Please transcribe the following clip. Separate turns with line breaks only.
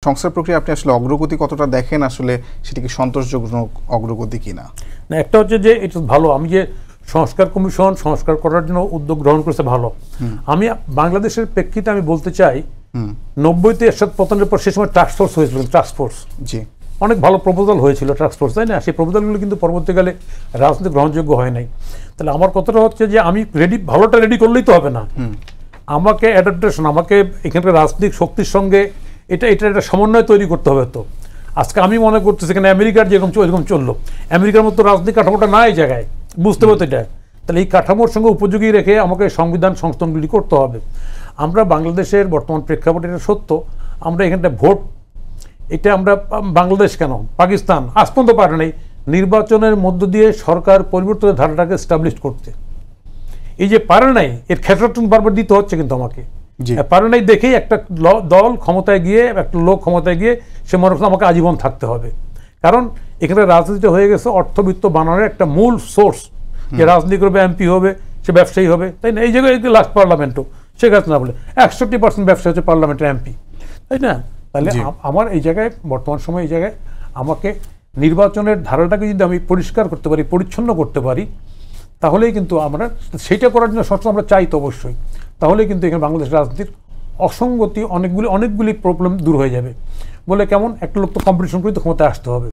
সংস্কার প্রক্রিয়া আপনি আসলে অগ্রগতি কতটা দেখেন, আসলে সেটি কি সন্তোষজনক অগ্রগতি কিনা?
না, একটা হচ্ছে যে এটা ভালো, আমি যে সংস্কার কমিশন সংস্কার করার জন্য উদ্যোগ গ্রহণ করেছে ভালো। আমি বাংলাদেশের প্রেক্ষিতে আমি বলতে চাই 90-তে এরশাদ পতনের পর সে সময় টাস্ক ফোর্স হয়েছিল, টাস্ক ফোর্স
জি
অনেক ভালো প্রপোজাল হয়েছিল টাস্ক ফোর্স, তাই না? সেই প্রপোজালগুলো কিন্তু পরবর্তীকালে রাজনীতি গ্রহণযোগ্য হয় নাই। তাহলে আমার কথাটা হচ্ছে যে আমি ভালোটা রেডি করলেই তো হবে না, আমাকে অ্যাডাপ্টেশন, আমাকে এখানকার রাজনৈতিক শক্তির সঙ্গে এটা একটা সমন্বয় তৈরি করতে হবে। তো আজকে আমি মনে করতেছি এখানে আমেরিকার যেরকম চললো, আমেরিকার মতো রাজনৈতিক কাঠামোটা না এই জায়গায়, বুঝতে পারতো এটা। তাহলে এই কাঠামোর সঙ্গে উপযোগী রেখে আমাকে সংবিধান সংস্থানগুলি করতে হবে। আমরা বাংলাদেশের বর্তমান প্রেক্ষাপটে এটা সত্য, আমরা এখানটা ভোট, এটা আমরা বাংলাদেশ কেন পাকিস্তান আজ পর্যন্ত পারে নাই নির্বাচনের মধ্য দিয়ে সরকার পরিবর্তনের ধারাটাকে এস্টাবলিশ করতে। এই যে পারে নাই, এর খেসারটন বারবার দিতে হচ্ছে কিন্তু আমাকে। পারে নাই দেখেই একটা দল ক্ষমতায় গিয়ে, একটা লোক ক্ষমতায় গিয়ে সে মনে করছে আমাকে আজীবন থাকতে হবে। কারণ এখানে রাজনীতি হয়ে গেছে অর্থবিত্ত বানানোর একটা মূল সোর্স। যে রাজনীতি করবে, এমপি হবে, সে ব্যবসায়ী হবে, তাই না? এই জায়গায় লাস্ট পার্লামেন্টও শেখ হাসিনা বলে 61% ব্যবসা হচ্ছে পার্লামেন্টের এমপি, তাই না? তাহলে আমার এই জায়গায় বর্তমান সময়ে এই জায়গায় আমাকে নির্বাচনের ধারাটাকে যদি আমি পরিষ্কার করতে পারি, পরিচ্ছন্ন করতে পারি, তাহলেই কিন্তু আমরা সেইটা করার জন্য সবসময় আমরা চাই তো অবশ্যই। তাহলেই কিন্তু এখানে বাংলাদেশ রাজনীতির অসঙ্গতি অনেকগুলি প্রবলেম দূর হয়ে যাবে। বলে কেমন একটা লোক তো কম্পিটিশন করে তো ক্ষমতায় আসতে হবে।